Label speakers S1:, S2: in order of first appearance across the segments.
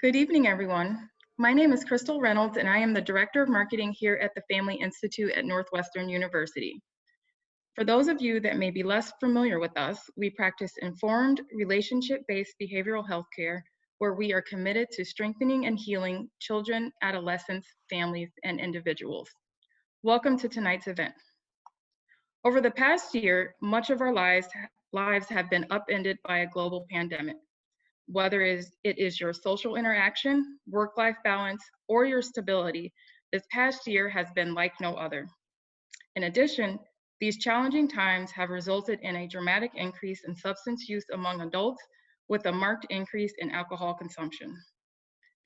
S1: Good evening, everyone. My name is Crystal Reynolds, and I am the Director of Marketing here at the Family Institute at Northwestern University. For those of you that may be less familiar with us, we practice informed, relationship-based behavioral health care, where we are committed to strengthening and healing children, adolescents, families, and individuals. Welcome to tonight's event. Over the past year, much of our lives have been upended by a global pandemic. Whether it is your social interaction, work-life balance, or your stability, this past year has been like no other. In addition, these challenging times have resulted in a dramatic increase in substance use among adults, with a marked increase in alcohol consumption.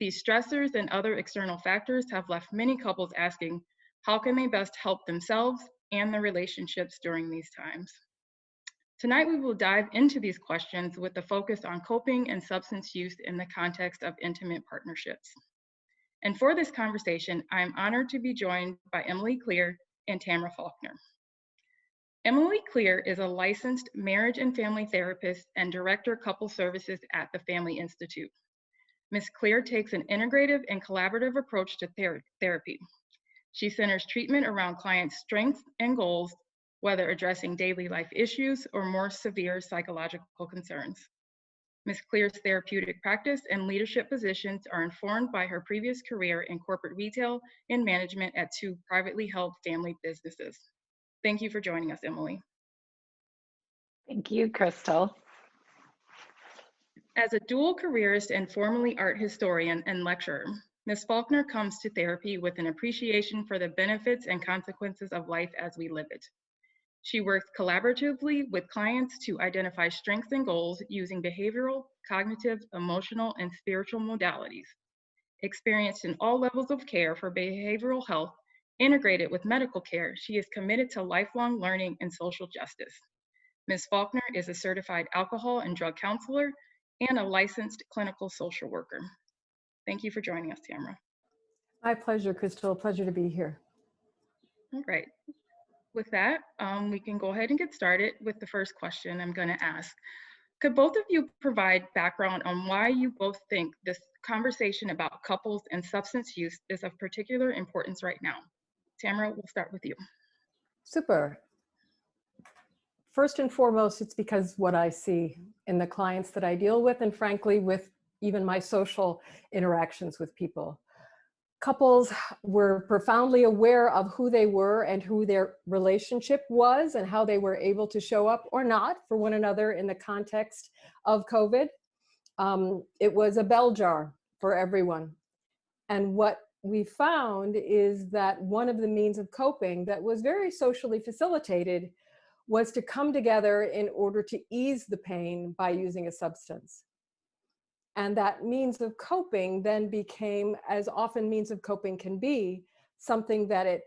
S1: These stressors and other external factors have left many couples asking, how can they best help themselves and their relationships during these times? Tonight, we will dive into these questions with a focus on coping and substance use in the context of intimate partnerships. And for this conversation, I am honored to be joined by Emily Klear and Tamara Faulkner. Emily Klear is a licensed marriage and family therapist and director of couple services at the Family Institute. Ms. Klear takes an integrative and collaborative approach to therapy. She centers treatment around clients' strengths and goals, whether addressing daily life issues or more severe psychological concerns. Ms. Klear's therapeutic practice and leadership positions are informed by her previous career in corporate retail and management at two privately held family businesses. Thank you for joining us, Emily.
S2: Thank you, Crystal.
S1: As a dual careerist and formerly art historian and lecturer, Ms. Faulkner comes to therapy with an appreciation for the benefits and consequences of life as we live it. She works collaboratively with clients to identify strengths and goals using behavioral, cognitive, emotional, and spiritual modalities. Experienced in all levels of care for behavioral health, integrated with medical care, she is committed to lifelong learning and social justice. Ms. Faulkner is a certified alcohol and drug counselor and a licensed clinical social worker. Thank you for joining us, Tamara.
S3: My pleasure, Crystal. Pleasure to be here.
S1: All right. With that, we can go ahead and get started with the first question I'm going to ask. Could both of you provide background on why you both think this conversation about couples and substance use is of particular importance right now? Tamara, we'll start with you.
S3: Super. First and foremost, it's because what I see in the clients that I deal with, and frankly, with even my social interactions with people. Couples were profoundly aware of who they were and who their relationship was and how they were able to show up or not for one another in the context of COVID. It was a bell jar for everyone. And what we found is that one of the means of coping that was very socially facilitated was to come together in order to ease the pain by using a substance. And that means of coping then became, as often means of coping can be, something that it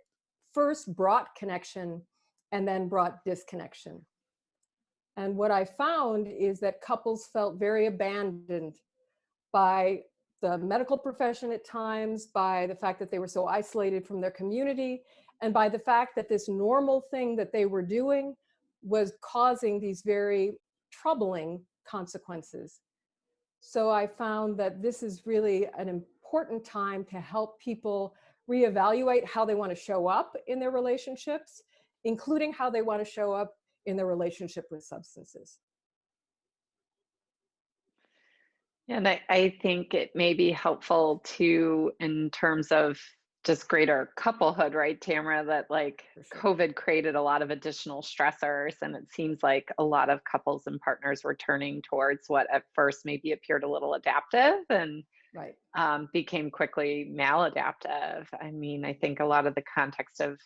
S3: first brought connection and then brought disconnection. And what I found is that couples felt very abandoned by the medical profession at times, by the fact that they were so isolated from their community, and by the fact that this normal thing that they were doing was causing these very troubling consequences. So I found that this is really an important time to help people reevaluate how they want to show up in their relationships, including how they want to show up in their relationship with substances.
S2: And I think it may be helpful too, in terms of just greater couplehood, right, Tamara, that like
S3: sure.
S2: COVID created a lot of additional stressors, and it seems like a lot of couples and partners were turning towards what at first maybe appeared a little adaptive and
S3: Right.
S2: Became quickly maladaptive. I mean, I think a lot of the context of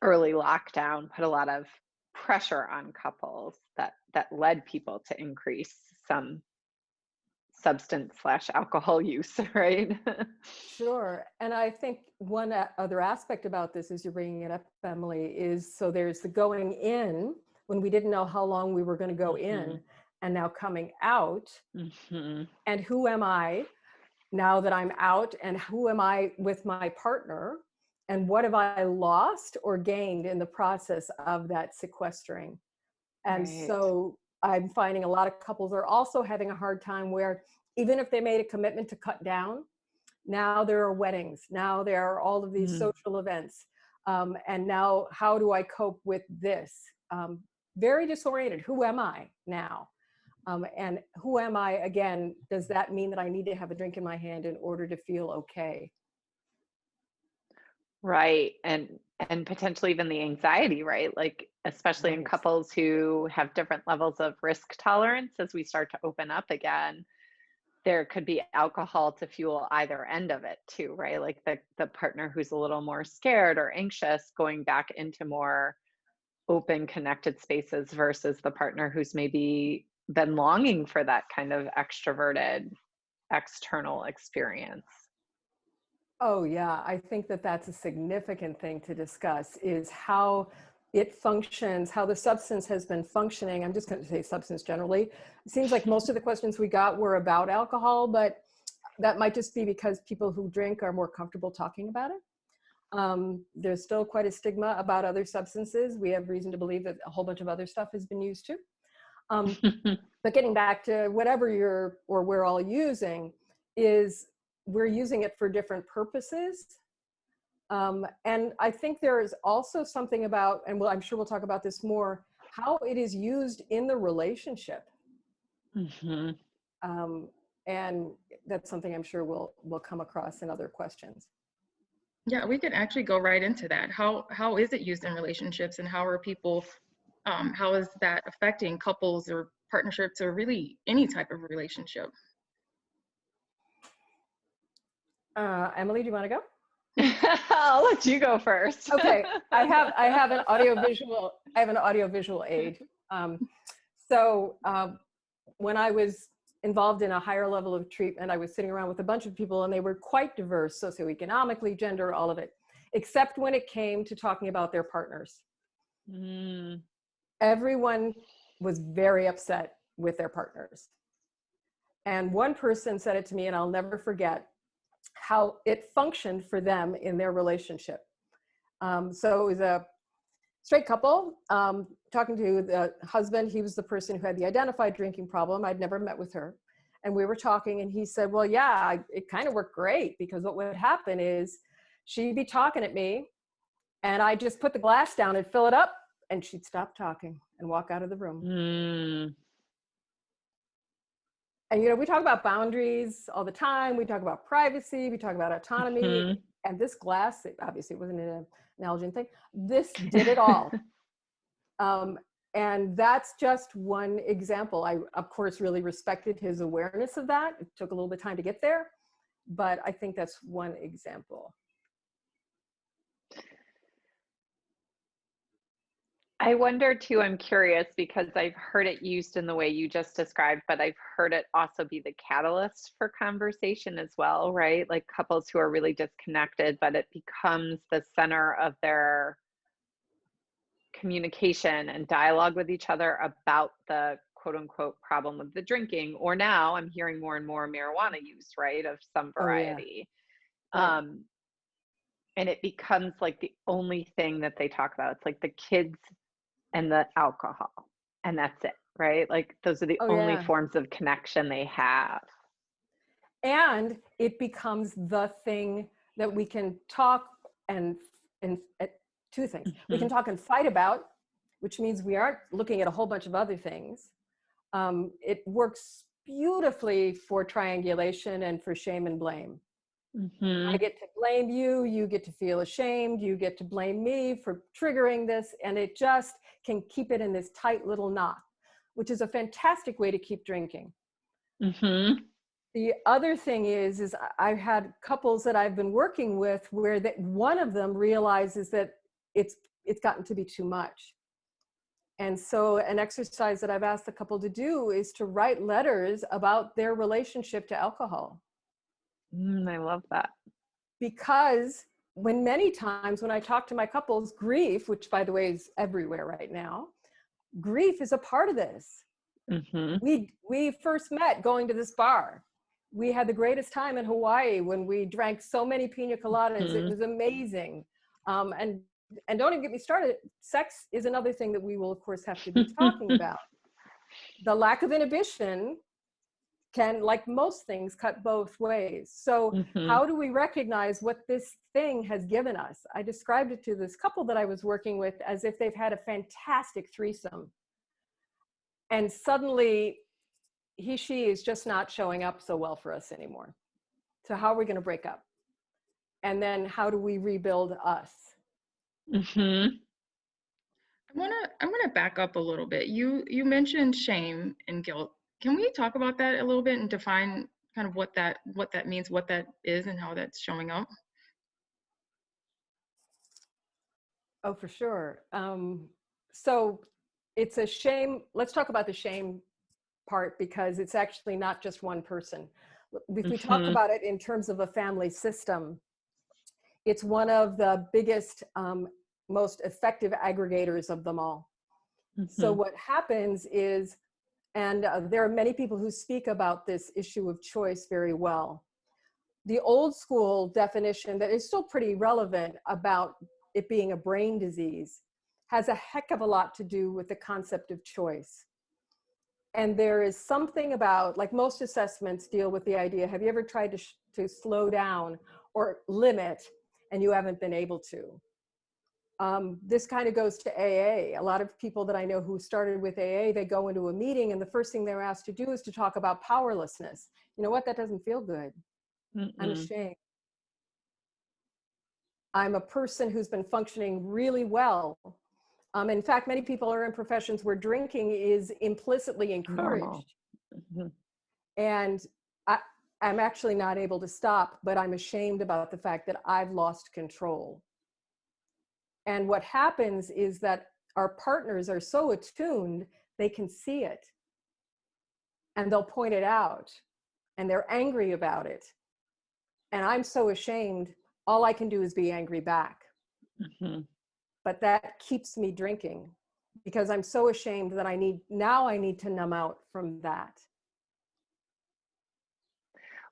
S2: early lockdown put a lot of pressure on couples that led people to increase some substance/alcohol use, right?
S3: Sure. And I think one other aspect about this, as you're bringing it up, Emily, is so there's the going in when we didn't know how long we were going to go in, and now coming out. And who am I now that I'm out, and who am I with my partner? And what have I lost or gained in the process of that sequestering? And
S2: Right.
S3: so I'm finding a lot of couples are also having a hard time where even if they made a commitment to cut down, now there are weddings, now there are all of these social events. And now how do I cope with this? Very disoriented. Who am I now? And who am I again? Does that mean that I need to have a drink in my hand in order to feel okay?
S2: Right. And potentially even the anxiety, right? Like especially in
S3: Yes.
S2: couples who have different levels of risk tolerance as we start to open up again, there could be alcohol to fuel either end of it too, right? Like the partner who's a little more scared or anxious going back into more open connected spaces versus the partner who's maybe been longing for that kind of extroverted external experience.
S3: Oh yeah, I think that that's a significant thing to discuss, is how it functions, how the substance has been functioning. I'm just going to say substance generally. It seems like most of the questions we got were about alcohol, but that might just be because people who drink are more comfortable talking about it. There's still quite a stigma about other substances. We have reason to believe that a whole bunch of other stuff has been used too. But getting back to whatever we're all using, is we're using it for different purposes. And I think there is also something about, and I'm sure we'll talk about this more, how it is used in the relationship. And that's something I'm sure we'll come across in other questions.
S1: Yeah, we could actually go right into that. How is it used in relationships, and how are people, how is that affecting couples or partnerships or really any type of relationship?
S3: Emily, do you want to go?
S2: I'll let you go first.
S3: Okay, I have an audio-visual aid. So when I was involved in a higher level of treatment, I was sitting around with a bunch of people, and they were quite diverse, socioeconomically, gender, all of it, except when it came to talking about their partners. Everyone was very upset with their partners. And one person said it to me, and I'll never forget how it functioned for them in their relationship. So it was a straight couple, talking to the husband. He was the person who had the identified drinking problem. I'd never met with her. And we were talking, and he said, well, yeah, it kind of worked great, because what would happen is she'd be talking at me, and I just put the glass down and fill it up, and she'd stop talking and walk out of the room. And, we talk about boundaries all the time. We talk about privacy. We talk about autonomy. And this glass, obviously it wasn't an Nalgene thing. This did it all. And that's just one example. I, of course, really respected his awareness of that. It took a little bit of time to get there, but I think that's one example.
S2: I wonder too, I'm curious, because I've heard it used in the way you just described, but I've heard it also be the catalyst for conversation as well, right? Like couples who are really disconnected, but it becomes the center of their communication and dialogue with each other about the quote unquote problem of the drinking. Or now I'm hearing more and more marijuana use, right, of some variety.
S3: Oh, yeah. Right.
S2: And it becomes like the only thing that they talk about. It's like the kids and the alcohol, and that's it, right? Like those are the only forms of connection they have.
S3: And it becomes the thing that we can talk and two things. We can talk and fight about, which means we aren't looking at a whole bunch of other things. It works beautifully for triangulation and for shame and blame. I get to blame you, you get to feel ashamed, you get to blame me for triggering this, and it just can keep it in this tight little knot, which is a fantastic way to keep drinking. The other thing is I've had couples that I've been working with where that one of them realizes that it's gotten to be too much. And so an exercise that I've asked the couple to do is to write letters about their relationship to alcohol.
S2: I love that.
S3: Because many times when I talk to my couples, grief, which by the way is everywhere right now, grief is a part of this. We first met going to this bar. We had the greatest time in Hawaii when we drank so many pina coladas. It was amazing. And don't even get me started. Sex is another thing that we will of course have to be talking about. The lack of inhibition can, like most things, cut both ways. So how do we recognize what this thing has given us? I described it to this couple that I was working with as if they've had a fantastic threesome. And suddenly she is just not showing up so well for us anymore. So how are we going to break up? And then how do we rebuild us?
S1: I wanna back up a little bit. You mentioned shame and guilt. Can we talk about that a little bit and define kind of what that means, what that is, and how that's showing up?
S3: Oh, for sure. So it's a shame. Let's talk about the shame part, because it's actually not just one person. If we talk about it in terms of a family system, it's one of the biggest, most effective aggregators of them all. So what happens is, and there are many people who speak about this issue of choice very well. The old school definition that is still pretty relevant about it being a brain disease has a heck of a lot to do with the concept of choice. And there is something about, like most assessments deal with the idea, have you ever tried to slow down or limit and you haven't been able to? This kind of goes to AA. A lot of people that I know who started with AA, they go into a meeting and the first thing they're asked to do is to talk about powerlessness. You know what? That doesn't feel good. I'm ashamed. I'm a person who's been functioning really well. In fact, many people are in professions where drinking is implicitly encouraged. And I'm actually not able to stop, but I'm ashamed about the fact that I've lost control. And what happens is that our partners are so attuned, they can see it. And they'll point it out. And they're angry about it. And I'm so ashamed, all I can do is be angry back. But that keeps me drinking because I'm so ashamed that I need to numb out from that.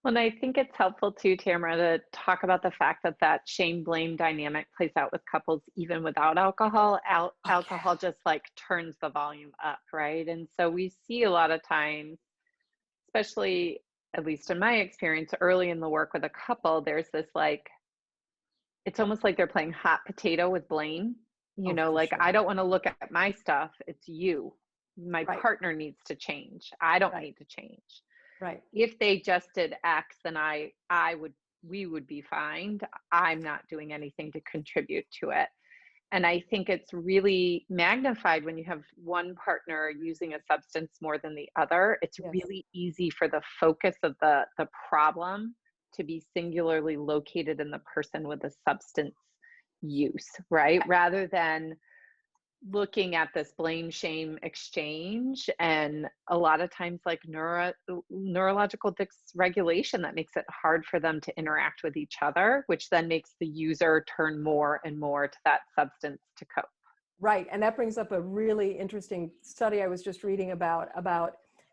S2: Well, and I think it's helpful too, Tamara, to talk about the fact that that shame-blame dynamic plays out with couples even without alcohol. Alcohol just like turns the volume up, right? And so we see a lot of times, especially at least in my experience, early in the work with a couple, there's this like, it's almost like they're playing hot potato with blame. You know, like, sure. I don't want to look at my stuff. It's you. My partner needs to change. I don't need to change.
S3: Right.
S2: If they just did X, then we would be fine. I'm not doing anything to contribute to it. And I think it's really magnified when you have one partner using a substance more than the other. It's really easy for the focus of the problem to be singularly located in the person with the substance use, right? Rather than looking at this blame shame exchange, and a lot of times like neurological dysregulation that makes it hard for them to interact with each other, which then makes the user turn more and more to that substance to cope.
S3: Right. And that brings up a really interesting study I was just reading about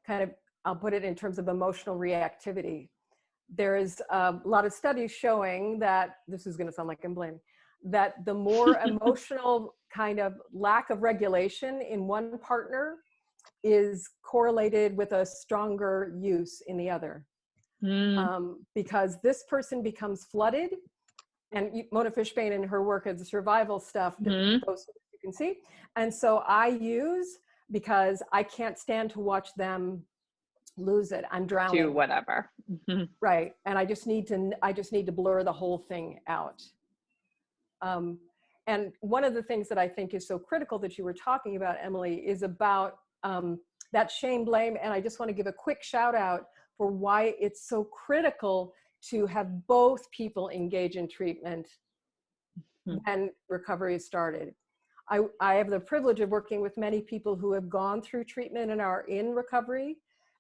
S3: kind of, I'll put it in terms of emotional reactivity. There is a lot of studies showing that, this is going to sound like I'm blaming, that the more emotional kind of lack of regulation in one partner is correlated with a stronger use in the other. Because this person becomes flooded, and Mona Fishbane in her work as survival stuff, you can see. And so I use, because I can't stand to watch them lose it. I'm drowning.
S2: Do whatever.
S3: Right. And I just need to blur the whole thing out. And one of the things that I think is so critical that you were talking about, Emily, is about that shame blame. And I just want to give a quick shout out for why it's so critical to have both people engage in treatment when recovery is started. I have the privilege of working with many people who have gone through treatment and are in recovery.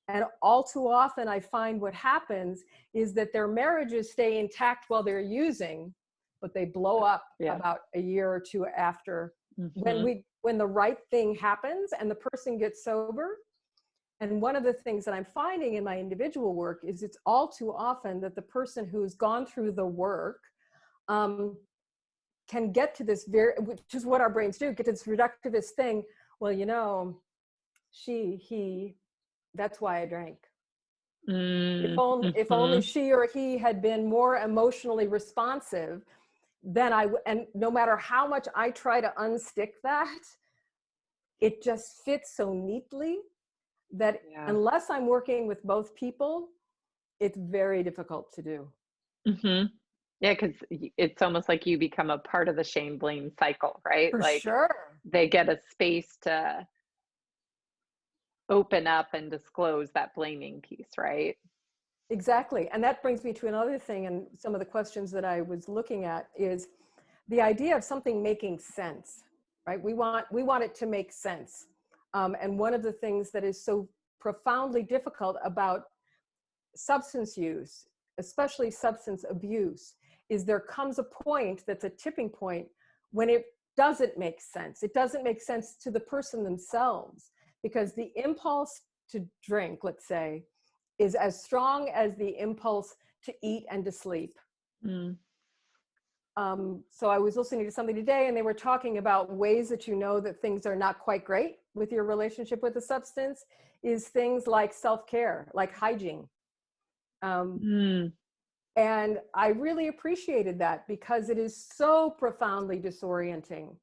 S3: And all too often I find what happens is that their marriages stay intact while they're using, but they blow up about a year or two after when the right thing happens and the person gets sober. And one of the things that I'm finding in my individual work is it's all too often that the person who's gone through the work can get to this which is what our brains do, get to this reductivist thing. Well, you know, he, that's why I drank. If only she or he had been more emotionally responsive, then and no matter how much I try to unstick that, it just fits so neatly that
S2: Yeah.
S3: unless I'm working with both people, it's very difficult to do.
S2: Yeah, because it's almost like you become a part of the shame blame cycle, right?
S3: For
S2: Like
S3: sure.
S2: they get a space to open up and disclose that blaming piece, right?
S3: Exactly. And that brings me to another thing, and some of the questions that I was looking at is the idea of something making sense, right? We want it to make sense. And one of the things that is so profoundly difficult about substance use, especially substance abuse, is there comes a point that's a tipping point when it doesn't make sense. It doesn't make sense to the person themselves, because the impulse to drink, let's say, is as strong as the impulse to eat and to sleep. So I was listening to something today, and they were talking about ways that you know that things are not quite great with your relationship with the substance is things like self-care, like hygiene. And I really appreciated that because it is so profoundly disorienting.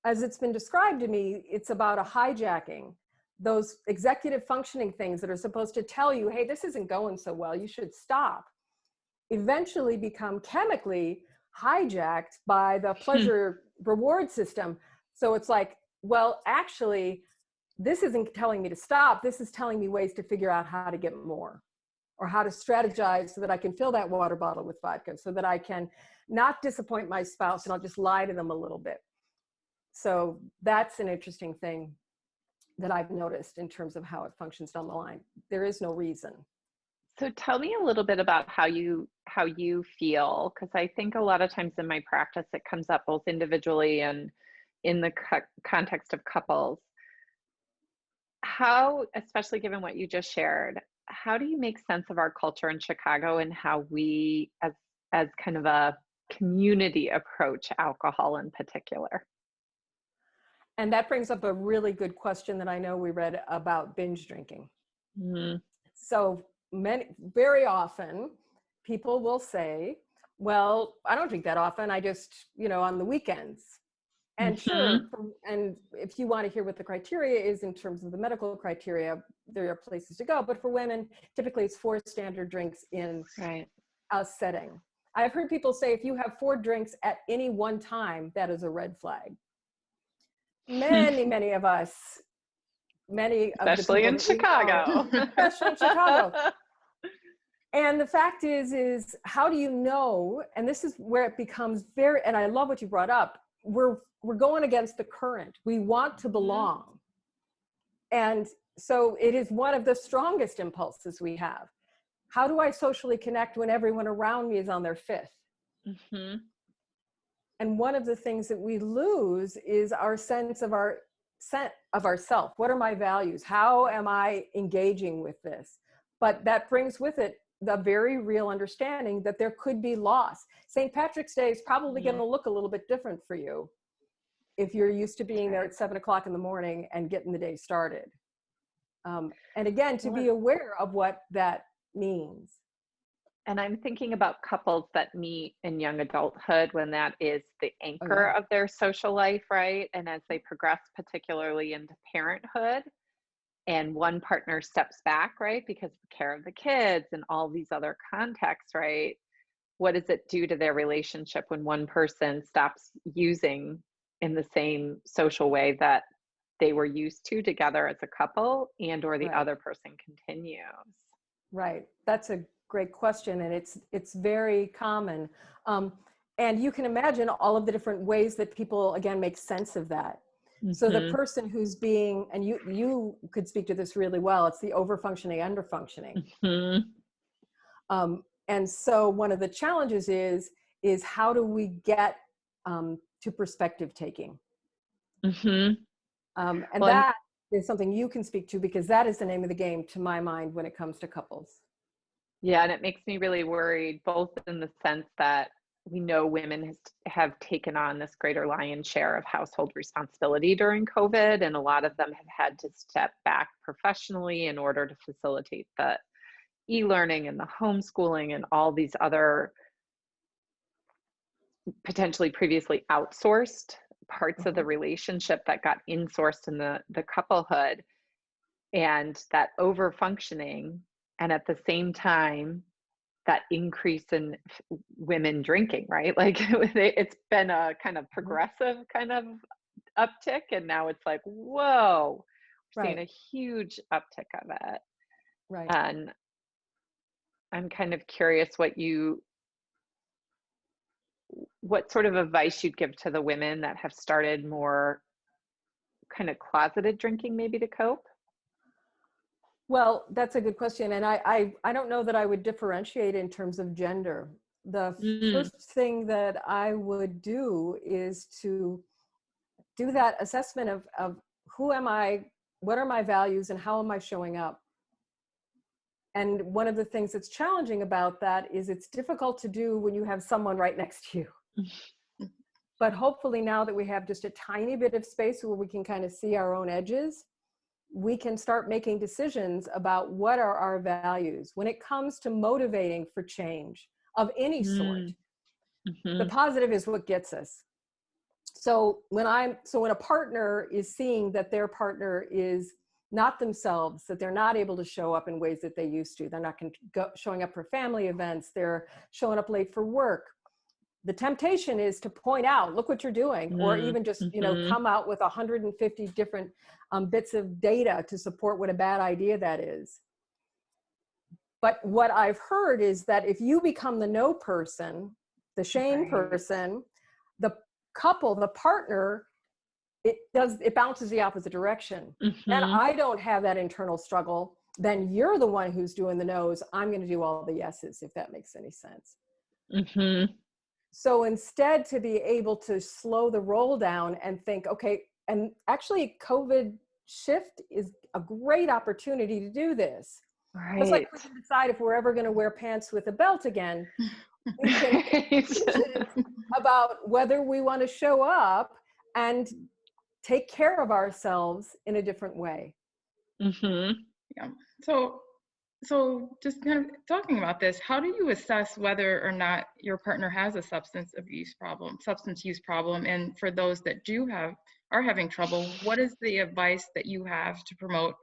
S3: As it's been described to me, it's about a hijacking. Those executive functioning things that are supposed to tell you, hey, this isn't going so well, you should stop, eventually become chemically hijacked by the pleasure reward system. So it's like, well, actually, this isn't telling me to stop. This is telling me ways to figure out how to get more, or how to strategize so that I can fill that water bottle with vodka, so that I can not disappoint my spouse and I'll just lie to them a little bit. So that's an interesting thing that I've noticed in terms of how it functions down the line. There is no reason.
S2: So tell me a little bit about how you feel, because I think a lot of times in my practice it comes up both individually and in the context of couples. How, especially given what you just shared, how do you make sense of our culture in Chicago and how we as kind of a community approach alcohol in particular?
S3: And that brings up a really good question that I know we read about binge drinking. So very often people will say, well, I don't drink that often. I just, on the weekends. And sure, and if you want to hear what the criteria is in terms of the medical criteria, there are places to go. But for women, typically it's 4 standard drinks in a setting. I've heard people say if you have 4 drinks at any one time, that is a red flag. Many of us,
S2: especially in Chicago.
S3: Especially in Chicago. And the fact is how do you know? And this is where it becomes very, and I love what you brought up. We're going against the current. We want to belong. And so it is one of the strongest impulses we have. How do I socially connect when everyone around me is on their 5th? And one of the things that we lose is our sense of ourself. What are my values? How am I engaging with this? But that brings with it the very real understanding that there could be loss. St. Patrick's Day is probably going to look a little bit different for you if you're used to being there at 7 o'clock in the morning and getting the day started. And again, to be aware of what that means.
S2: And I'm thinking about couples that meet in young adulthood when that is the anchor of their social life, right? And as they progress, particularly into parenthood, and one partner steps back, right, because of the care of the kids and all these other contexts, right? What does it do to their relationship when one person stops using in the same social way that they were used to together as a couple, and or the other person continues?
S3: Right. That's a great question. And it's very common. And you can imagine all of the different ways that people, again, make sense of that. So the person who's being, and you could speak to this really well, it's the over-functioning, under-functioning. And so one of the challenges is how do we get to perspective taking? And that is something you can speak to, because that is the name of the game to my mind when it comes to couples.
S2: Yeah, and it makes me really worried, both in the sense that we know women have taken on this greater lion's share of household responsibility during COVID, and a lot of them have had to step back professionally in order to facilitate the e-learning and the homeschooling and all these other potentially previously outsourced parts of the relationship that got insourced in the couplehood, and that over functioning, and at the same time that increase in women drinking, right? Like it's been a kind of progressive kind of uptick, and now it's like, whoa, we're seeing
S3: Right.
S2: a huge uptick of it.
S3: Right.
S2: And I'm kind of curious what sort of advice you'd give to the women that have started more kind of closeted drinking, maybe, to cope.
S3: Well, that's a good question. And I don't know that I would differentiate in terms of gender. The first thing that I would do is to do that assessment of who am I, what are my values, and how am I showing up? And one of the things that's challenging about that is it's difficult to do when you have someone right next to you. But hopefully now that we have just a tiny bit of space where we can kind of see our own edges, we can start making decisions about what are our values when it comes to motivating for change of any sort. The positive is what gets us. So when a partner is seeing that their partner is not themselves, that they're not able to show up in ways that they used to, they're not showing up for family events, they're showing up late for work, the temptation is to point out, look what you're doing, or even just, come out with 150 different bits of data to support what a bad idea that is. But what I've heard is that if you become the no person, the shame person, the couple, the partner, it bounces the opposite direction. And I don't have that internal struggle. Then you're the one who's doing the no's. I'm going to do all the yeses, if that makes any sense. So instead, to be able to slow the roll down and think, okay, and actually COVID shift is a great opportunity to do this.
S2: Right.
S3: Just like we can decide if we're ever going to wear pants with a belt again, we can make decisions about whether we want to show up and take care of ourselves in a different way.
S1: Yeah. So just kind of talking about this, how do you assess whether or not your partner has a substance use problem? And for those that are having trouble, what is the advice that you have to promote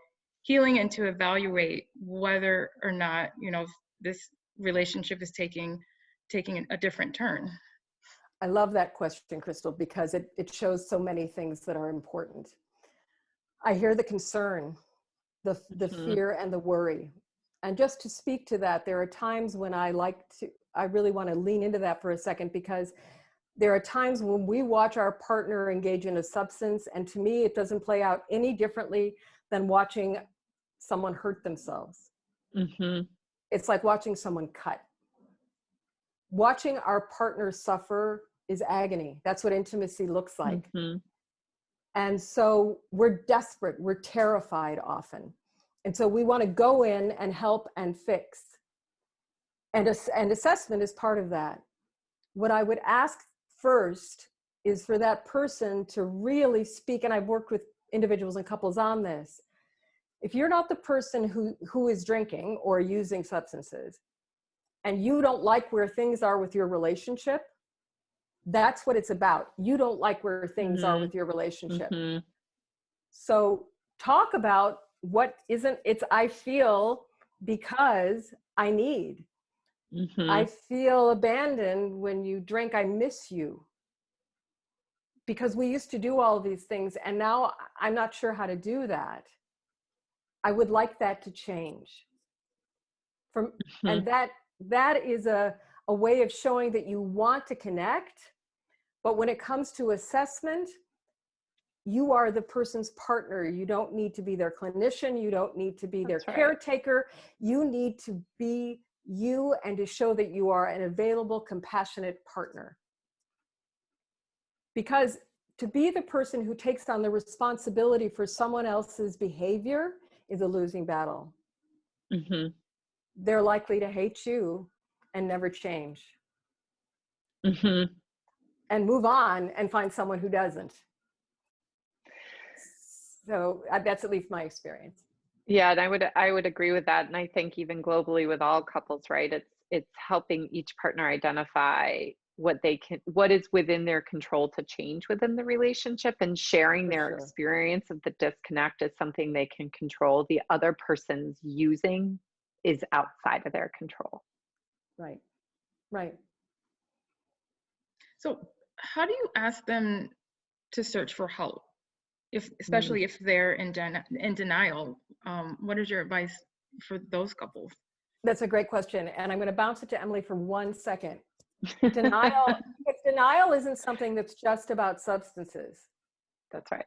S1: healing and to evaluate whether or not, this relationship is taking a different turn?
S3: I love that question, Crystal, because it shows so many things that are important. I hear the concern, the fear and the worry. And just to speak to that, there are times when I really want to lean into that for a second, because there are times when we watch our partner engage in a substance, and to me, it doesn't play out any differently than watching someone hurt themselves. It's like watching someone cut. Watching our partner suffer is agony. That's what intimacy looks like. And so we're desperate, we're terrified often. And so we want to go in and help and fix. And assessment is part of that. What I would ask first is for that person to really speak, and I've worked with individuals and couples on this. If you're not the person who is drinking or using substances, and you don't like where things are with your relationship, that's what it's about. You don't like where things are with your relationship. So talk about what isn't, it's I feel because I need. I feel abandoned when you drink, I miss you. Because we used to do all of these things, and now I'm not sure how to do that. I would like that to change. And that is a way of showing that you want to connect. But when it comes to assessment, you are the person's partner. You don't need to be their clinician. You don't need to be their caretaker. You need to be you and to show that you are an available, compassionate partner. Because to be the person who takes on the responsibility for someone else's behavior is a losing battle. They're likely to hate you and never change. And move on and find someone who doesn't. So that's at least my experience.
S2: Yeah, and I would agree with that. And I think even globally with all couples, right? It's helping each partner identify what is within their control to change within the relationship, and sharing
S3: For
S2: their
S3: sure.
S2: experience of the disconnect is something they can control. The other person's using is outside of their control.
S3: Right. Right.
S1: So how do you ask them to search for help,
S3: Mm.
S1: especially if they're in denial? What is your advice for those couples?
S3: That's a great question. And I'm going to bounce it to Emily for 1 second. Denial, because denial isn't something that's just about substances.
S2: That's right.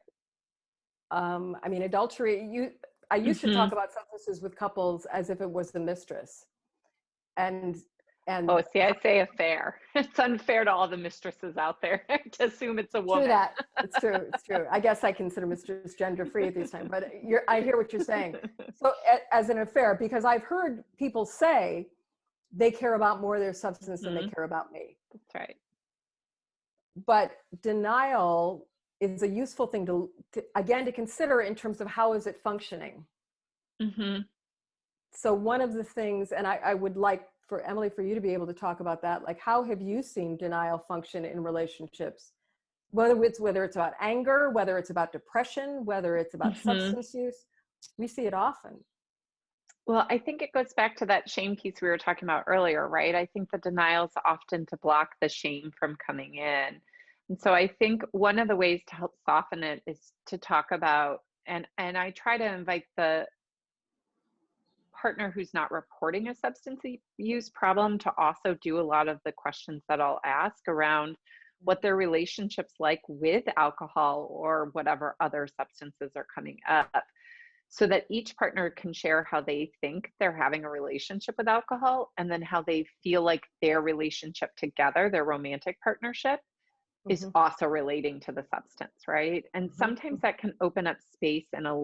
S3: I mean, adultery, I used to talk about substances with couples as if it was the mistress. And
S2: Oh, see, I say affair. It's unfair to all the mistresses out there to assume it's a woman.
S3: true that. It's true. It's true. I guess I consider mistress gender free at this time, but I hear what you're saying. So as an affair, because I've heard people say they care about more their substance than they care about me.
S2: That's right.
S3: But denial is a useful thing to again, to consider in terms of how is it functioning. So one of the things, and I would like for Emily, for you to be able to talk about that, like how have you seen denial function in relationships? Whether it's about anger, whether it's about depression, whether it's about substance use, we see it often.
S2: Well, I think it goes back to that shame piece we were talking about earlier, right? I think the denial is often to block the shame from coming in. And so I think one of the ways to help soften it is to talk about, and I try to invite the partner who's not reporting a substance use problem to also do a lot of the questions that I'll ask around what their relationship's like with alcohol or whatever other substances are coming up, so that each partner can share how they think they're having a relationship with alcohol, and then how they feel like their relationship together, their romantic partnership, is also relating to the substance, right? And sometimes that can open up space in a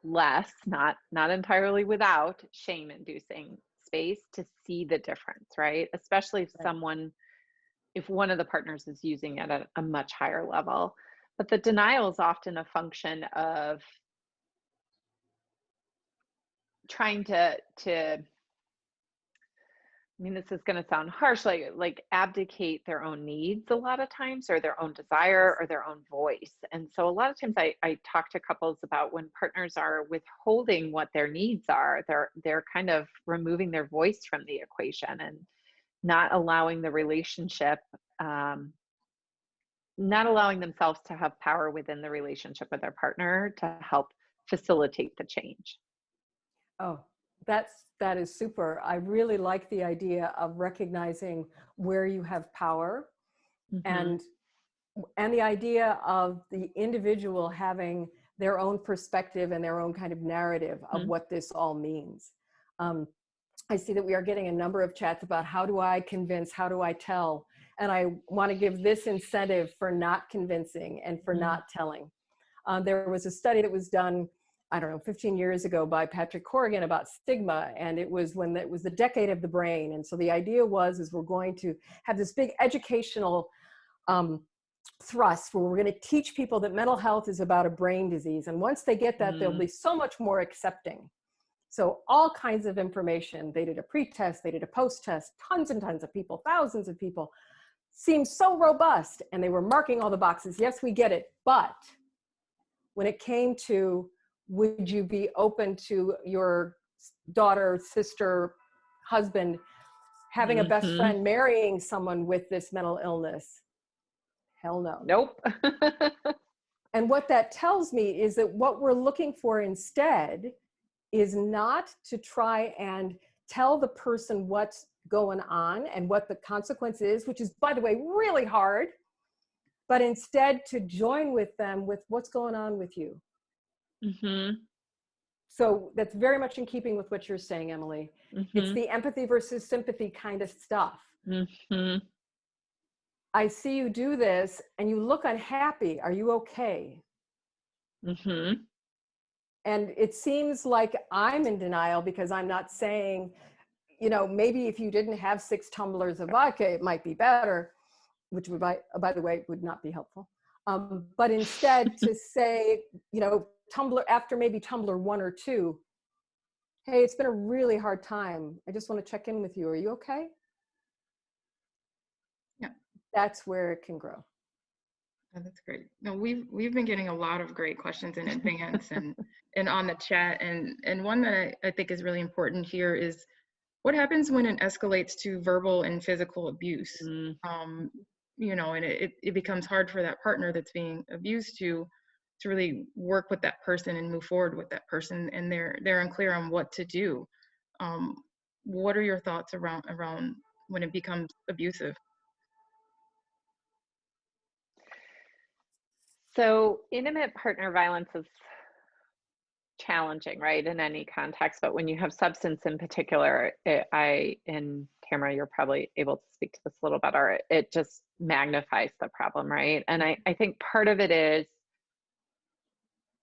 S2: less, not entirely without shame inducing space to see the difference, right? Especially if one of the partners is using it at a much higher level. But the denial is often a function of trying to I mean, this is going to sound harsh, like abdicate their own needs a lot of times, or their own desire, or their own voice. And so a lot of times I talk to couples about when partners are withholding what their needs are, they're kind of removing their voice from the equation and not allowing the relationship, not allowing themselves to have power within the relationship with their partner to help facilitate the change.
S3: Oh, that is super. I really like the idea of recognizing where you have power, and the idea of the individual having their own perspective and their own kind of narrative of what this all means. I see that we are getting a number of chats about how do I convince, how do I tell? And I want to give this incentive for not convincing and for not telling. There was a study that was done, I don't know, 15 years ago by Patrick Corrigan about stigma. And it was when it was the decade of the brain. And so the idea is we're going to have this big educational thrust where we're going to teach people that mental health is about a brain disease. And once they get that, they'll be so much more accepting. So all kinds of information. They did a pre-test, they did a post-test, tons and tons of people, thousands of people. Seemed so robust. And they were marking all the boxes. Yes, we get it. But when it came to, would you be open to your daughter, sister, husband having a best friend marrying someone with this mental illness? Hell no.
S2: Nope.
S3: And what that tells me is that what we're looking for instead is not to try and tell the person what's going on and what the consequence is, which is, by the way, really hard, but instead to join with them with what's going on with you. So that's very much in keeping with what you're saying, Emily. It's the empathy versus sympathy kind of stuff. I see you do this and you look unhappy. Are you okay? And it seems like I'm in denial because I'm not saying, you know, maybe if you didn't have 6 tumblers of vodka, it might be better, which would, by the way, would not be helpful. But instead to say, you know, tumbler, after maybe tumbler 1 or 2, hey, it's been a really hard time. I just want to check in with you. Are you okay?
S1: Yeah.
S3: That's where it can grow.
S1: Oh, that's great. No, we've been getting a lot of great questions in advance and on the chat, and one that I think is really important here is what happens when it escalates to verbal and physical abuse. You know, and it becomes hard for that partner that's being abused to really work with that person and move forward with that person, and they're unclear on what to do. What are your thoughts around when it becomes abusive?
S2: So intimate partner violence is challenging, right, in any context, but when you have substance in particular, and Tamara, you're probably able to speak to this a little better, it just magnifies the problem, right? And I think part of it is,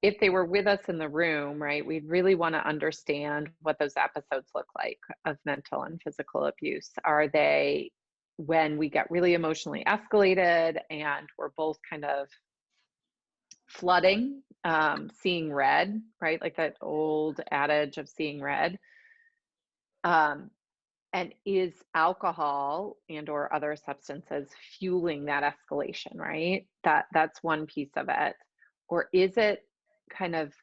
S2: if they were with us in the room, right, we'd really want to understand what those episodes look like of mental and physical abuse. Are they when we get really emotionally escalated and we're both kind of flooding, seeing red, right? Like that old adage of seeing red. And is alcohol and or other substances fueling that escalation, right? That's one piece of it. Or is it kind of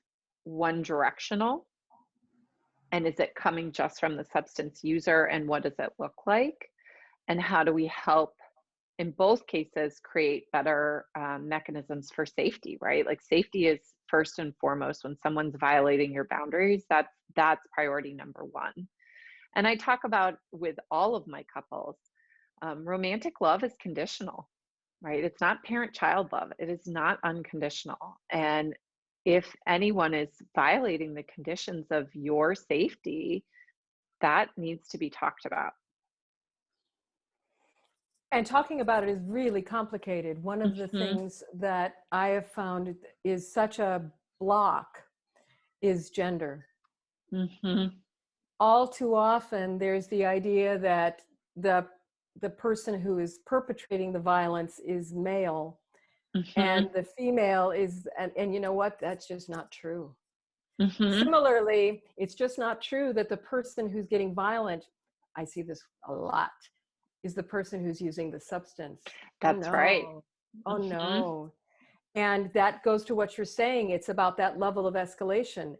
S2: one directional? And is it coming just from the substance user? And what does it look like? And how do we help, in both cases, create better mechanisms for safety, right? Like safety is first and foremost. When someone's violating your boundaries, that's priority number 1. And I talk about with all of my couples, romantic love is conditional, right? It's not parent-child love. It is not unconditional. And if anyone is violating the conditions of your safety, that needs to be talked about.
S3: And talking about it is really complicated. One of the things that I have found is such a block is gender. All too often, there's the idea that the person who is perpetrating the violence is male, and the female is, and you know what? That's just not true. Similarly, it's just not true that the person who's getting violent, I see this a lot, is the person who's using the substance.
S2: That's right.
S3: Oh no. And that goes to what you're saying. It's about that level of escalation.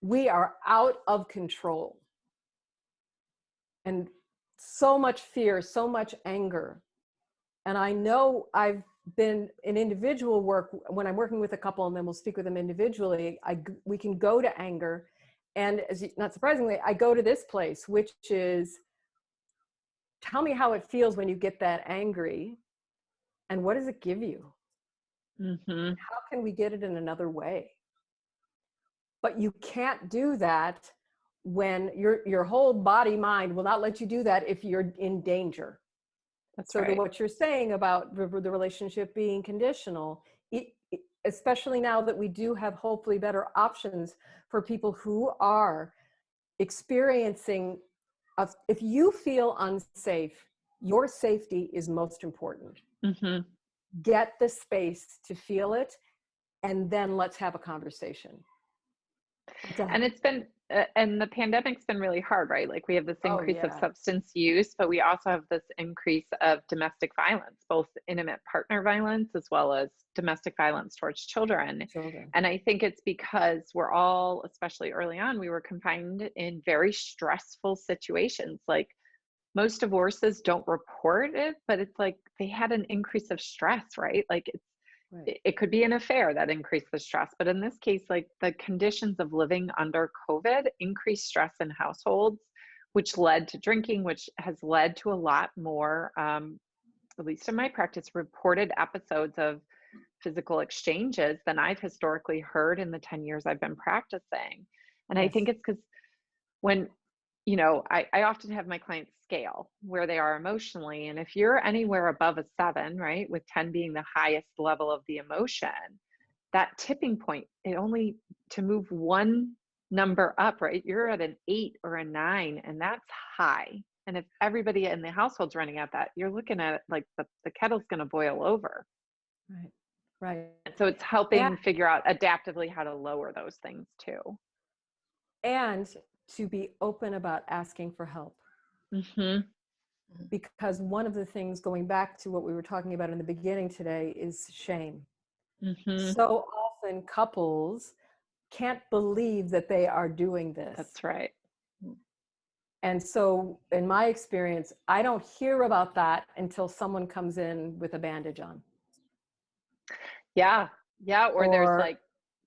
S3: We are out of control. And so much fear, so much anger. And I know I've been in individual work, when I'm working with a couple and then we'll speak with them individually, we can go to anger. And not surprisingly, I go to this place, which is, tell me how it feels when you get that angry, and what does it give you? How can we get it in another way? But you can't do that when your whole body mind will not let you do that if you're in danger.
S2: That's
S3: so
S2: right.
S3: what you're saying about the relationship being conditional, especially now that we do have hopefully better options for people who are experiencing, if you feel unsafe, your safety is most important. Get the space to feel it, and then let's have a conversation.
S2: And it's been, and the pandemic's been really hard, right? Like we have this increase of
S3: yeah.
S2: substance use, but we also have this increase of domestic violence, both intimate partner violence as well as domestic violence towards children. And I think it's because we're all, especially early on, we were confined in very stressful situations. Like most divorces don't report it, but it's like they had an increase of stress, right? Like it could be an affair that increased the stress, but in this case, like the conditions of living under COVID increased stress in households, which led to drinking, which has led to a lot more, at least in my practice, reported episodes of physical exchanges than I've historically heard in the 10 years I've been practicing. And I think it's because when, you know, I often have my clients scale where they are emotionally. And if you're anywhere above a 7, right, with 10 being the highest level of the emotion, that tipping point, it only to move one number up, right, you're at an 8 or a 9, and that's high. And if everybody in the household's running at that, you're looking at like the kettle's going to boil over.
S3: Right. Right.
S2: So it's helping
S3: And,
S2: figure out adaptively how to lower those things too.
S3: and to be open about asking for help.
S2: Mm-hmm.
S3: Because one of the things, going back to what we were talking about in the beginning today, is shame.
S2: Mm-hmm.
S3: So often couples can't believe that they are doing this.
S2: That's right.
S3: And so in my experience, I don't hear about that until someone comes in with a bandage on.
S2: Yeah. Yeah. Or there's
S3: Or,
S2: like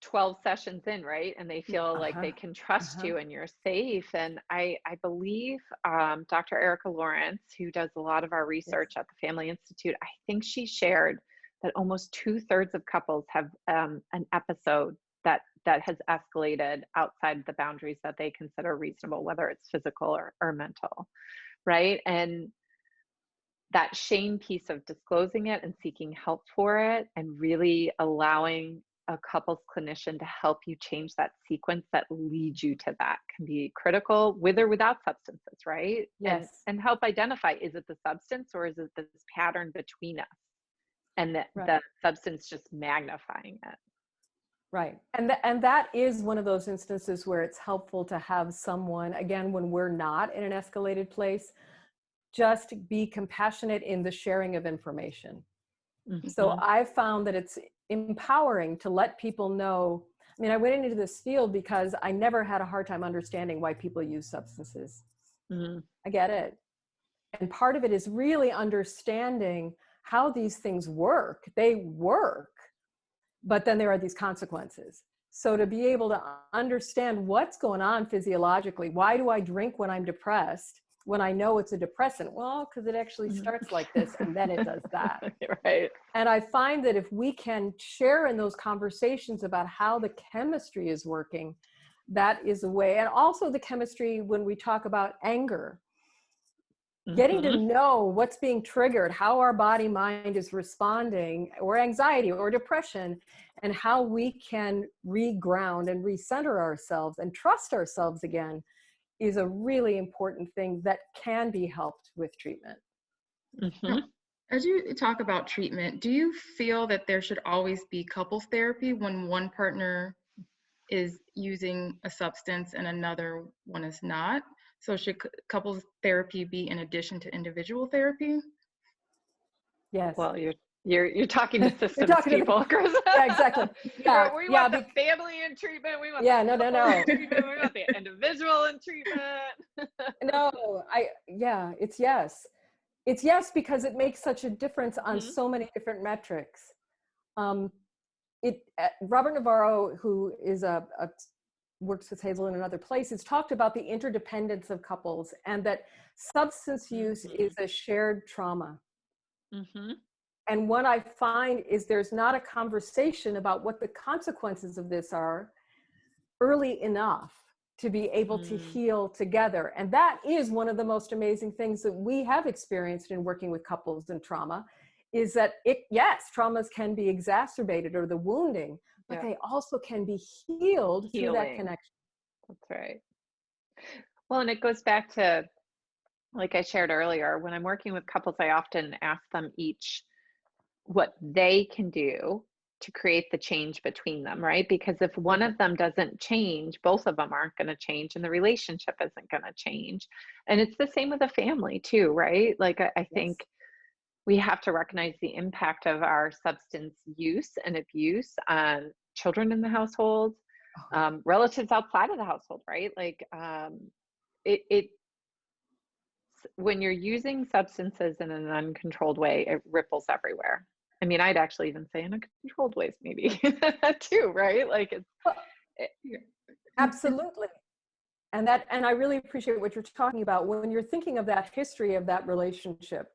S2: 12 sessions in, right? And they feel like
S3: uh-huh,
S2: they can trust you and you're safe. And I believe Dr. Erica Lawrence, who does a lot of our research at the Family Institute, I think she shared that almost 2/3 of couples have an episode that has escalated outside the boundaries that they consider reasonable, whether it's physical or mental, right? And that shame piece of disclosing it and seeking help for it and really allowing a couples clinician to help you change that sequence that leads you to that can be critical, with or without substances, right?
S3: yes.
S2: And help identify, is it the substance or is it this pattern between us, and
S3: Right.
S2: the substance just magnifying it.
S3: Right. And that is one of those instances where it's helpful to have someone, again, when we're not in an escalated place, just be compassionate in the sharing of information.
S2: Mm-hmm.
S3: So I found that it's empowering to let people know. I mean, I went into this field because I never had a hard time understanding why people use substances.
S2: Mm-hmm.
S3: I get it. And part of it is really understanding how these things work. They work, but then there are these consequences. So to be able to understand what's going on physiologically, why do I drink when I'm depressed, when I know it's a depressant? Well, because it actually starts like this and then it does that.
S2: Right.
S3: And I find that if we can share in those conversations about how the chemistry is working, that is a way. And also the chemistry when we talk about anger, getting to know what's being triggered, how our body mind is responding, or anxiety or depression, and how we can reground and recenter ourselves and trust ourselves again is a really important thing that can be helped with treatment.
S2: Mm-hmm.
S1: As you talk about treatment, do you feel that there should always be couples therapy when one partner is using a substance and another one is not? So should couples therapy be in addition to individual therapy?
S3: Yes.
S2: Well, you're talking to systems
S3: You're talking
S2: people, Chris.
S3: Yeah, exactly. Yeah,
S2: we want the family in treatment. We want
S3: yeah,
S2: the
S3: no.
S2: in treatment. We want the individual in treatment.
S3: No, it's yes. It's yes, because it makes such a difference on so many different metrics. Robert Navarro, who is works with Hazel in another place, has talked about the interdependence of couples and that substance use is a shared trauma.
S2: Mm-hmm.
S3: And what I find is there's not a conversation about what the consequences of this are early enough to be able to heal together. And that is one of the most amazing things that we have experienced in working with couples in trauma, is that traumas can be exacerbated, or the wounding, but they also can be healed through that connection.
S2: That's right. Well, and it goes back to, like I shared earlier, when I'm working with couples, I often ask them each what they can do to create the change between them, right? Because if one of them doesn't change, both of them aren't going to change and the relationship isn't going to change. And it's the same with a family too, right? Like I think we have to recognize the impact of our substance use and abuse on children in the household, relatives outside of the household, right? Like when you're using substances in an uncontrolled way, it ripples everywhere. I mean, I'd actually even say in uncontrolled ways, maybe too, right? Like
S3: Absolutely. And I really appreciate what you're talking about. When you're thinking of that history of that relationship,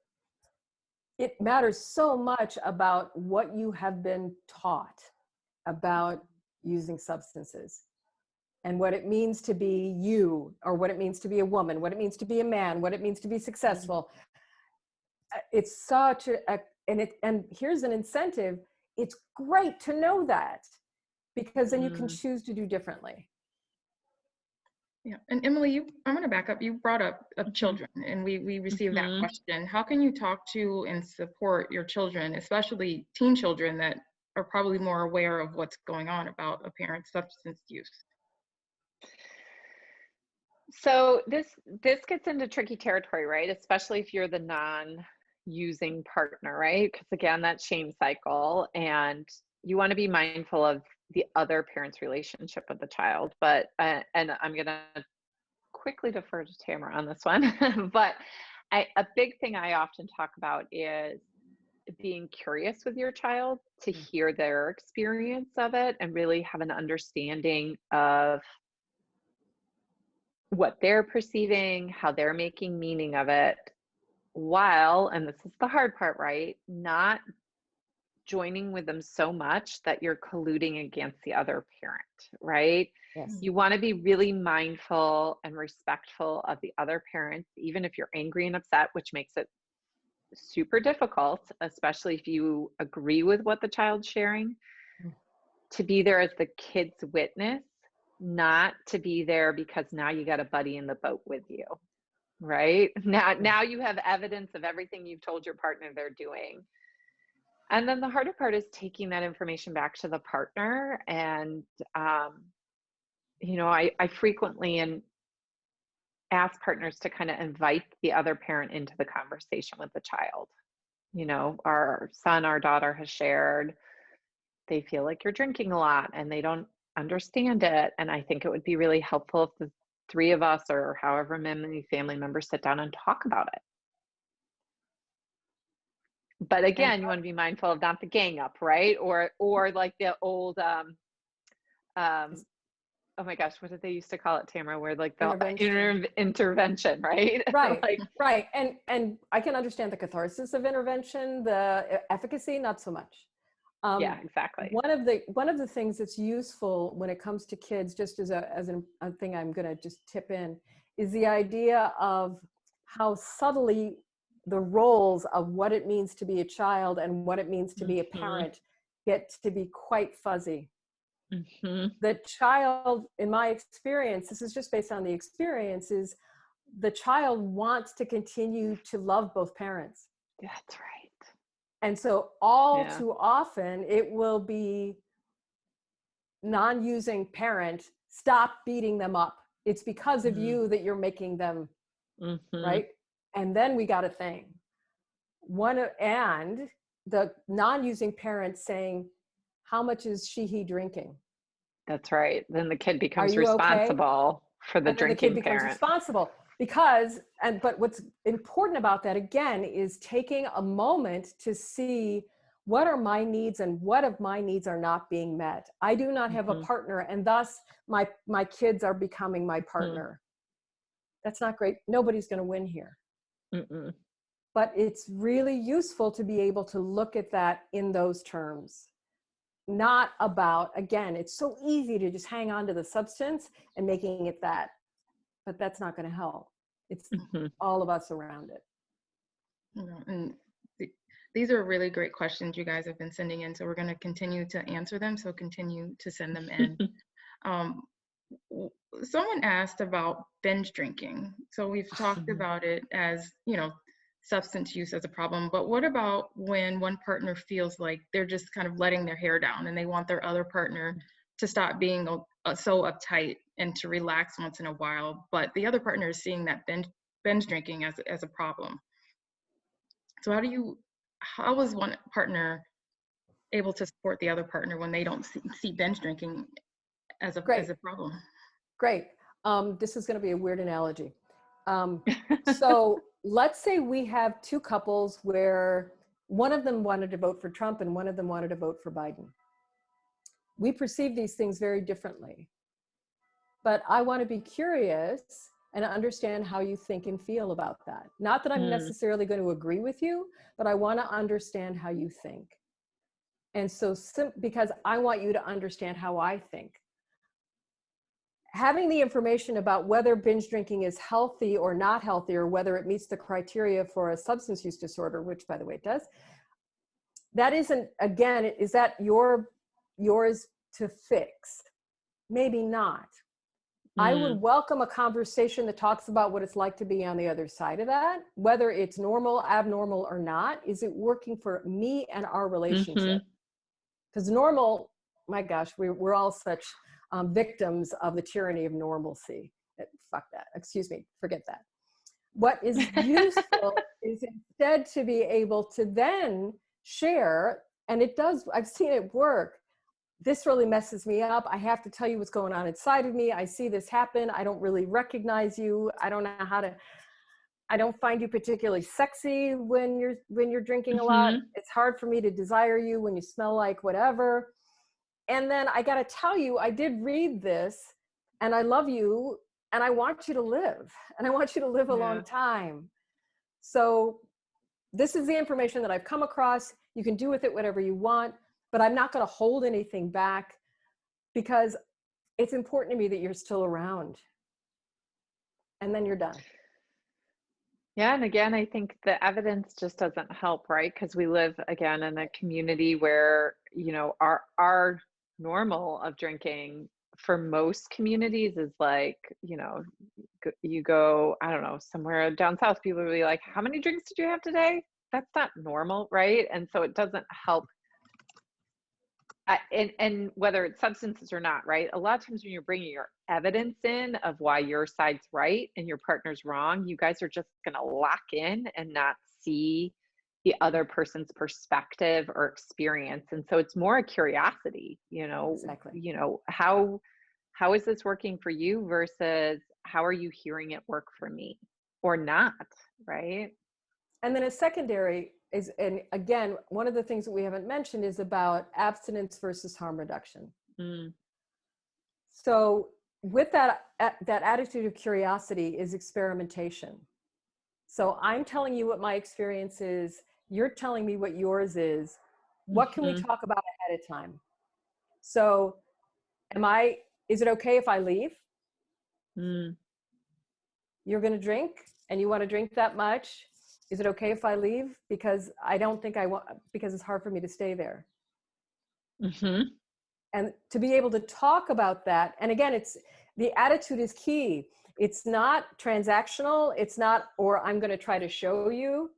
S3: it matters so much about what you have been taught about using substances and what it means to be you, or what it means to be a woman, what it means to be a man, what it means to be successful. It's such and here's an incentive. It's great to know that, because then you can choose to do differently.
S1: Yeah, and Emily, I'm going to back up. You brought up children, and we received that question. How can you talk to and support your children, especially teen children that are probably more aware of what's going on about a parent's substance use.
S2: So this gets into tricky territory, right? Especially if you're the non-using partner, right? Because again, that shame cycle, and you want to be mindful of the other parent's relationship with the child. But and I'm gonna quickly defer to Tamara on this one. But a big thing I often talk about is being curious with your child to hear their experience of it and really have an understanding of what they're perceiving, how they're making meaning of it, while, and this is the hard part, right, not joining with them so much that you're colluding against the other parent, right?
S3: Yes.
S2: You want to be really mindful and respectful of the other parents, even if you're angry and upset, which makes it super difficult, especially if you agree with what the child's sharing, to be there as the kid's witness, not to be there because now you got a buddy in the boat with you, right? Now you have evidence of everything you've told your partner they're doing. And then the harder part is taking that information back to the partner. And, you know, I frequently ask partners to kind of invite the other parent into the conversation with the child. You know, our son, our daughter has shared, they feel like you're drinking a lot and they don't understand it. And I think it would be really helpful if the three of us or however many family members sit down and talk about it. But again, you want to be mindful of not the gang up, right? Or like the old, oh my gosh, what did they used to call it, Tamara? Where like the intervention, right?
S3: Right,
S2: Like,
S3: right. And I can understand the catharsis of intervention, the efficacy, not so much.
S2: yeah, exactly.
S3: One of the things that's useful when it comes to kids, just as a thing I'm going to just tip in, is the idea of how subtly the roles of what it means to be a child and what it means to be a parent get to be quite fuzzy. The child, in my experience, this is just based on the experience, is the child wants to continue to love both parents.
S2: That's right.
S3: And so too often it will be non-using parent, stop beating them up. It's because of you that you're making them, right? And then we got a thing. And the non-using parent saying, how much is he drinking?
S2: That's right. Then the kid becomes
S3: okay?
S2: responsible for the
S3: And then the
S2: drinking
S3: kid becomes
S2: parent.
S3: responsible but what's important about that again is taking a moment to see what are my needs and what of my needs are not being met. I do not have a partner, and thus my kids are becoming my partner. That's not great. Nobody's going to win here. But it's really useful to be able to look at that in those terms. Not about, again, it's so easy to just hang on to the substance and making it that, but that's not going to help. It's all of us around it.
S1: And these are really great questions you guys have been sending in, so we're going to continue to answer them, so continue to send them in. Someone asked about binge drinking. So we've talked about it as, you know, substance use as a problem, but what about when one partner feels like they're just kind of letting their hair down and they want their other partner to stop being so uptight and to relax once in a while, but the other partner is seeing that binge drinking as a problem? So how is one partner able to support the other partner when they don't see binge drinking as a problem?
S3: Great. This is going to be a weird analogy. So let's say we have two couples where one of them wanted to vote for Trump and one of them wanted to vote for Biden. We perceive these things very differently. But I want to be curious and understand how you think and feel about that. Not that I'm necessarily going to agree with you, but I want to understand how you think. And so, because I want you to understand how I think. Having the information about whether binge drinking is healthy or not healthy, or whether it meets the criteria for a substance use disorder, which by the way it does, that isn't, again, is that yours to fix? Maybe not. I would welcome a conversation that talks about what it's like to be on the other side of that, whether it's normal, abnormal, or not. Is it working for me and our relationship? Because normal, my gosh, we're all such victims of the tyranny of normalcy. Fuck that. Excuse me. Forget that. What is useful is instead to be able to then share, and it does, I've seen it work. This really messes me up. I have to tell you what's going on inside of me. I see this happen. I don't really recognize you. I don't know how to, I don't find you particularly sexy when you're drinking a lot. It's hard for me to desire you when you smell like whatever. And then I got to tell you, I did read this and I love you and I want you to live and I want you to live a long time. So this is the information that I've come across. You can do with it whatever you want, but I'm not going to hold anything back because it's important to me that you're still around. And then you're done.
S2: Yeah, and again, I think the evidence just doesn't help, right? Because we live again in a community where, you know, our normal of drinking for most communities is like, you know, you go, I don't know, somewhere down south, people will be like, how many drinks did you have today? That's not normal, right? And so it doesn't help. And whether it's substances or not, right? A lot of times when you're bringing your evidence in of why your side's right and your partner's wrong, you guys are just going to lock in and not see the other person's perspective or experience. And so it's more a curiosity, you know, you know, how is this working for you versus how are you hearing it work for me or not, right?
S3: And then a secondary is, and again, one of the things that we haven't mentioned is about abstinence versus harm reduction. So with that attitude of curiosity is experimentation. So I'm telling you what my experience is. You're telling me what yours is. What can we talk about ahead of time? So is it okay if I leave? You're going to drink and you want to drink that much. Is it okay if I leave? Because I don't think I want, because it's hard for me to stay there. And to be able to talk about that. And again, the attitude is key. It's not transactional. It's not, or I'm going to try to show you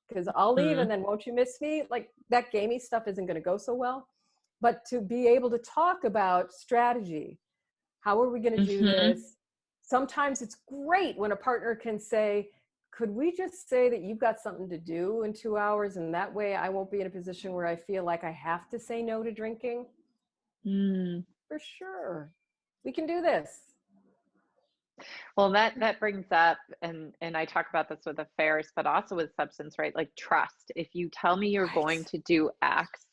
S3: because I'll leave and then won't you miss me? Like that gamey stuff isn't going to go so well. But to be able to talk about strategy, how are we going to do this? Sometimes it's great when a partner can say, could we just say that you've got something to do in 2 hours and that way I won't be in a position where I feel like I have to say no to drinking? For sure. We can do this.
S2: Well, that brings up, and I talk about this with affairs, but also with substance, right? Like trust. If you tell me you're going to do X,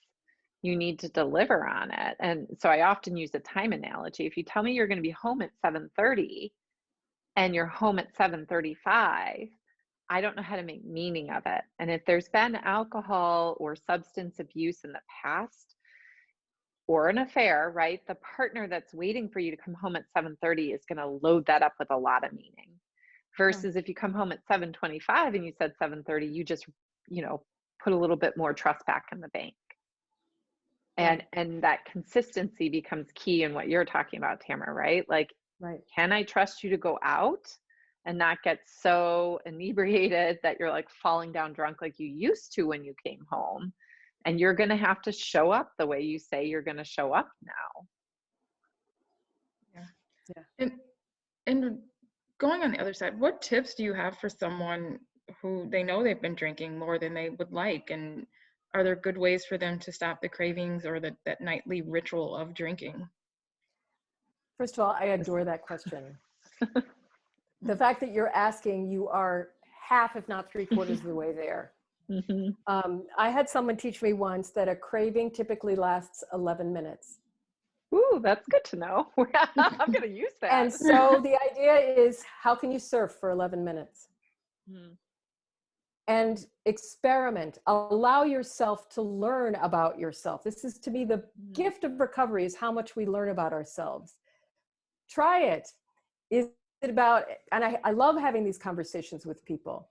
S2: you need to deliver on it. And so I often use a time analogy. If you tell me you're going to be home at 7:30 and you're home at 7:35, I don't know how to make meaning of it. And if there's been alcohol or substance abuse in the past or an affair, right, the partner that's waiting for you to come home at 7:30 is going to load that up with a lot of meaning. Versus if you come home at 7:25 and you said 7:30, you just, you know, put a little bit more trust back in the bank. And that consistency becomes key in what you're talking about, Tamara, right? Like, can I trust you to go out and not get so inebriated that you're like falling down drunk like you used to when you came home? And you're going to have to show up the way you say you're going to show up now.
S1: And going on the other side, what tips do you have for someone who they know they've been drinking more than they would like? And are there good ways for them to stop the cravings or that nightly ritual of drinking?
S3: First of all, I adore that question. The fact that you're asking, you are half, if not 3/4 of the way there. I had someone teach me once that a craving typically lasts 11 minutes.
S2: Ooh, that's good to know. I'm going to use that.
S3: And so the idea is, how can you surf for 11 minutes? And experiment. Allow yourself to learn about yourself. This is, to me, the gift of recovery is how much we learn about ourselves. Try it. Is it about, and I love having these conversations with people.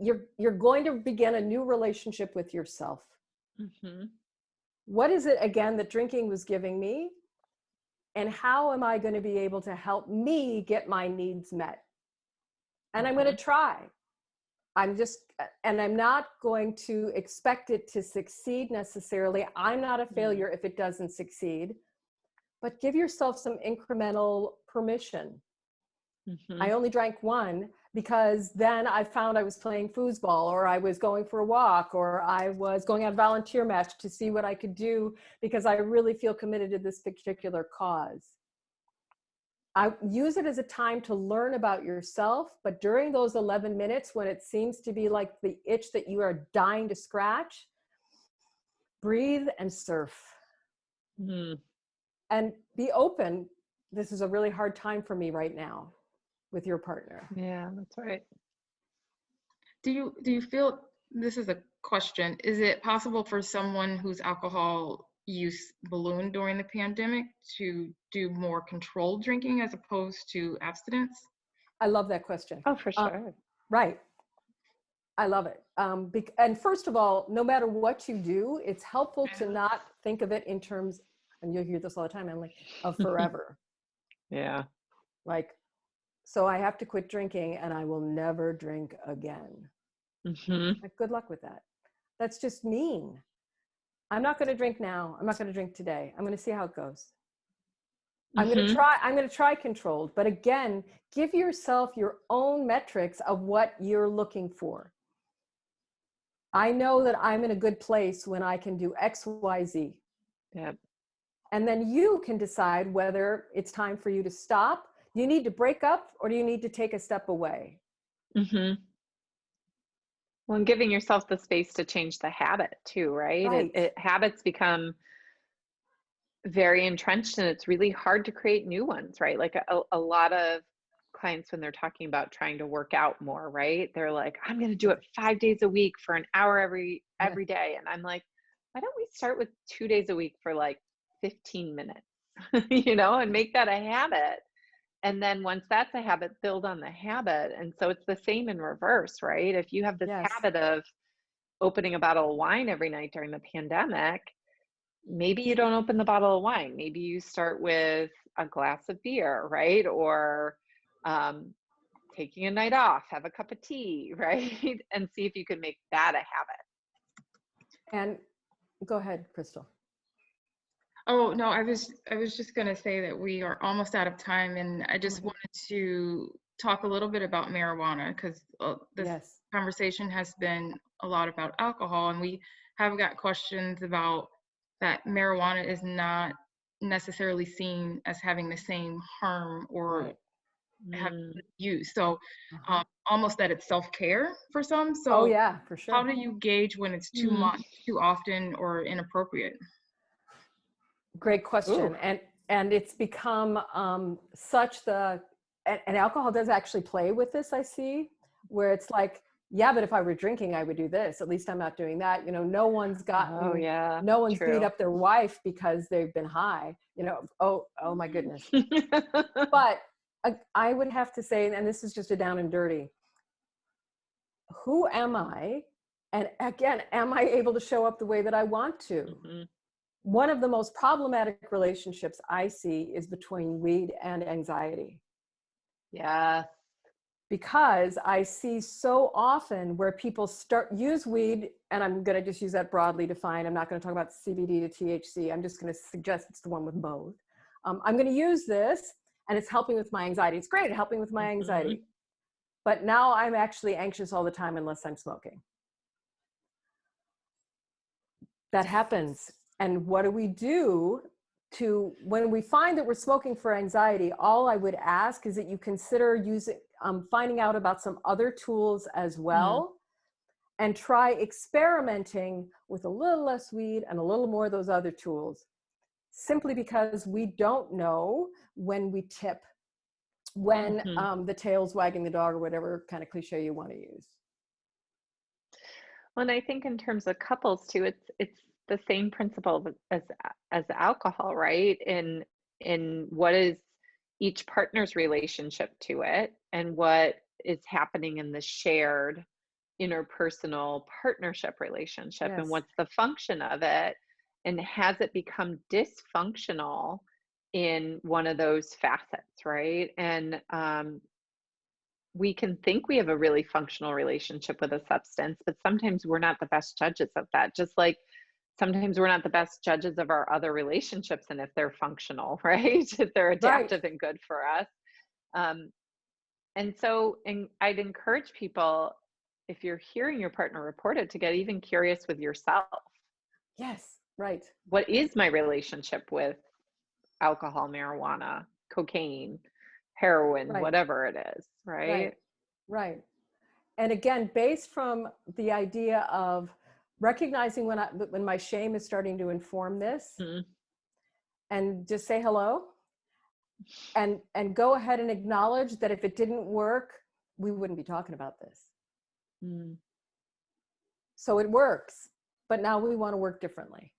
S3: You're going to begin a new relationship with yourself. What is it, again, that drinking was giving me? And how am I going to be able to help me get my needs met? And I'm going to try. and I'm not going to expect it to succeed necessarily. I'm not a failure if it doesn't succeed, but give yourself some incremental permission. I only drank one because then I found I was playing foosball, or I was going for a walk, or I was going on a volunteer match to see what I could do because I really feel committed to this particular cause. I use it as a time to learn about yourself, but during those 11 minutes when it seems to be like the itch that you are dying to scratch, breathe and surf. And be open. This is a really hard time for me right now with your partner.
S2: Yeah, that's right.
S1: Do you feel, this is a question, is it possible for someone whose alcohol use ballooned during the pandemic to do more controlled drinking as opposed to abstinence?
S3: I love that question.
S2: Oh, for sure.
S3: Right. I love it. And first of all, no matter what you do, it's helpful to not think of it in terms, and you'll hear this all the time, Emily, of forever.
S2: Yeah.
S3: Like, so I have to quit drinking and I will never drink again. Like, good luck with that. That's just mean. I'm not going to drink now. I'm not going to drink today. I'm going to see how it goes. I'm going to try controlled, but again, give yourself your own metrics of what you're looking for. I know that I'm in a good place when I can do X, Y, Z.
S2: Yep.
S3: And then you can decide whether it's time for you to stop. Do you need to break up, or do you need to take a step away?
S2: Well, and giving yourself the space to change the habit too, right?
S3: Right.
S2: Habits become very entrenched, and it's really hard to create new ones, right? Like a lot of clients, when they're talking about trying to work out more, right? They're like, I'm going to do it 5 days a week for an hour every day. And I'm like, why don't we start with 2 days a week for like 15 minutes, and make that a habit. And then once that's a habit, build on the habit. And so it's the same in reverse, right? If you have this habit of opening a bottle of wine every night during the pandemic, maybe you don't open the bottle of wine. Maybe you start with a glass of beer, right? Or taking a night off, have a cup of tea, right? And see if you can make that a habit.
S3: And go ahead, Crystal.
S1: Oh, no, I was just going to say that we are almost out of time, and I just wanted to talk a little bit about marijuana, because this conversation has been a lot about alcohol, and we have got questions about that marijuana is not necessarily seen as having the same harm or have use. So almost that it's self-care for some. So
S3: oh yeah, for sure.
S1: how do you gauge when it's too much, too often, or inappropriate?
S3: Great question. And it's become such the, and alcohol does actually play with this, I see, where it's like, yeah, but if I were drinking, I would do this. At least I'm not doing that. No one's gotten, no one's beat up their wife because they've been high, oh my goodness. But I would have to say, and this is just a down and dirty, who am I? And again, am I able to show up the way that I want to? One of the most problematic relationships I see is between weed and anxiety.
S2: Yeah.
S3: Because I see so often where people use weed, and I'm going to just use that broadly defined. I'm not going to talk about CBD to THC. I'm just going to suggest it's the one with both. I'm going to use this, and it's helping with my anxiety. It's great at helping with my anxiety. But now I'm actually anxious all the time unless I'm smoking. That happens. And what do we do when we find that we're smoking for anxiety? All I would ask is that you consider finding out about some other tools as well, and try experimenting with a little less weed and a little more of those other tools, simply because we don't know when we tip, when the tail's wagging the dog, or whatever kind of cliche you want to use.
S2: Well, and I think in terms of couples too, it's the same principle as alcohol, right? In what is each partner's relationship to it, and what is happening in the shared interpersonal partnership relationship, and what's the function of it, and has it become dysfunctional in one of those facets, right? And we can think we have a really functional relationship with a substance, but sometimes we're not the best judges of that. Just like sometimes we're not the best judges of our other relationships and if they're functional, right? If they're
S3: Right.
S2: adaptive and good for us. And so I'd encourage people, if you're hearing your partner report it, to get even curious with yourself.
S3: Yes. Right.
S2: What is my relationship with alcohol, marijuana, cocaine, heroin,
S3: Right.
S2: whatever it is, right?
S3: Right. Right. And again, based from the idea of recognizing when my shame is starting to inform this,
S2: Mhm.
S3: and just say hello, and go ahead and acknowledge that if it didn't work, we wouldn't be talking about this.
S2: Mm.
S3: So it works, but now we want to work differently.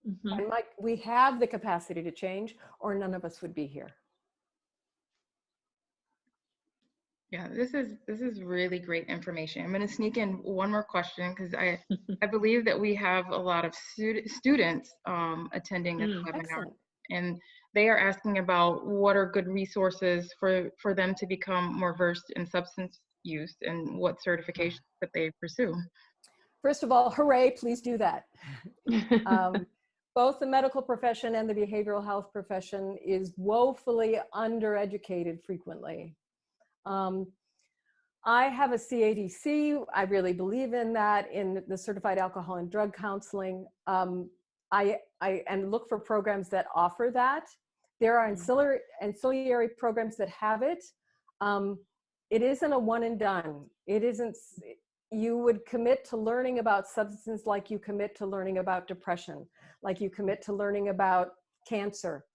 S2: Mhm.
S3: And we have the capacity to change, or none of us would be here.
S1: Yeah, this is really great information. I'm going to sneak in one more question because I believe that we have a lot of students attending this webinar,
S3: Excellent.
S1: and they are asking about what are good resources for them to become more versed in substance use and what certifications that they pursue.
S3: First of all, hooray, please do that. Both the medical profession and the behavioral health profession is woefully undereducated frequently. I have a CADC. I really believe in that, in the Certified Alcohol and Drug Counseling. I look for programs that offer that. There are ancillary programs that have it. It isn't a one and done. It isn't. You would commit to learning about substances like you commit to learning about depression, like you commit to learning about cancer.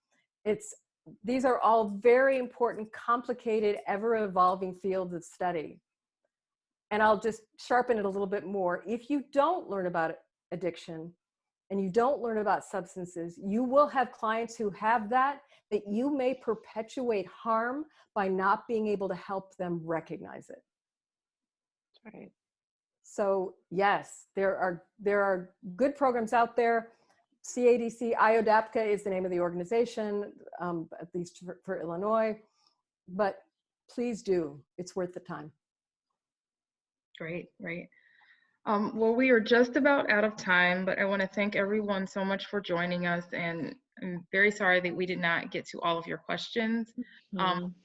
S3: These are all very important, complicated, ever-evolving fields of study. And I'll just sharpen it a little bit more. If you don't learn about addiction and you don't learn about substances, you will have clients who have that you may perpetuate harm by not being able to help them recognize it.
S2: That's right.
S3: So yes, there are good programs out there. CADC, IODAPCA is the name of the organization, at least for Illinois. But please do, it's worth the time.
S1: Great. Well, we are just about out of time, but I want to thank everyone so much for joining us, and I'm very sorry that we did not get to all of your questions.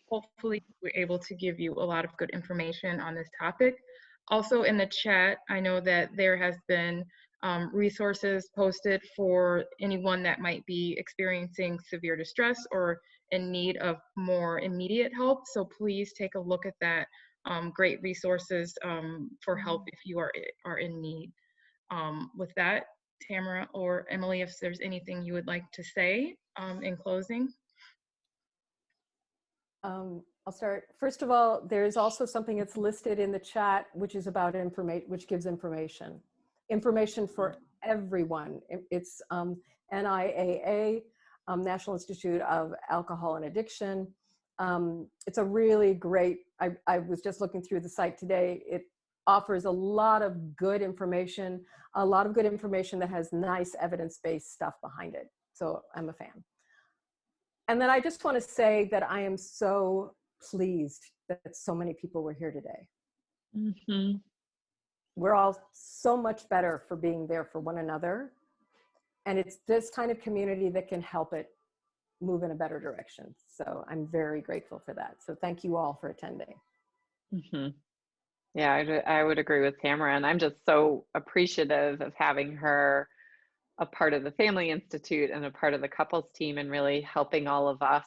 S1: Hopefully we're able to give you a lot of good information on this topic. Also in the chat, I know that there has been resources posted for anyone that might be experiencing severe distress or in need of more immediate help. So please take a look at that. Great resources for help if you are in need. With that, Tamara or Emily, if there's anything you would like to say in closing.
S3: I'll start. First of all, there's also something that's listed in the chat, which is about which gives information for everyone. It's NIAA, National Institute of Alcohol and Addiction. It's a really great, I was just looking through the site today. It offers a lot of good information that has nice evidence-based stuff behind it. So I'm a fan. And then I just want to say that I am so pleased that so many people were here today.
S2: Mm-hmm.
S3: We're all so much better for being there for one another. And it's this kind of community that can help it move in a better direction. So I'm very grateful for that. So thank you all for attending.
S2: Mm-hmm. Yeah, I would agree with Tamara, and I'm just so appreciative of having her a part of the Family Institute and a part of the couples team, and really helping all of us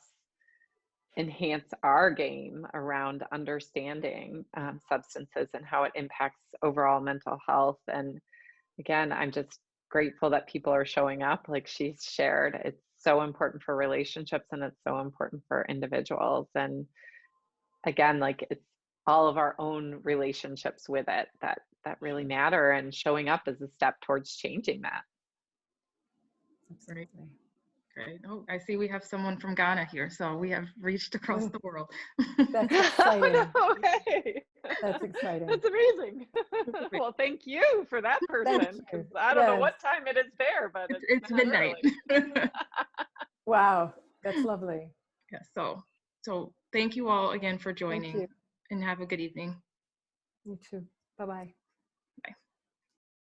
S2: enhance our game around understanding substances and how it impacts overall mental health. And again, I'm just grateful that people are showing up like she's shared. It's so important for relationships, and it's so important for individuals. And again, like, it's all of our own relationships with it that really matter, and showing up is a step towards changing that.
S1: Great. Oh, I see we have someone from Ghana here, so we have reached across the world.
S3: That's exciting.
S2: Oh, no way.
S3: That's exciting.
S2: That's amazing. Well, thank you for that person, because I don't know what time it is there, but
S1: it's midnight.
S3: Wow, that's lovely.
S1: Yeah, so thank you all again for joining. and have a good evening.
S3: You too. Bye-bye.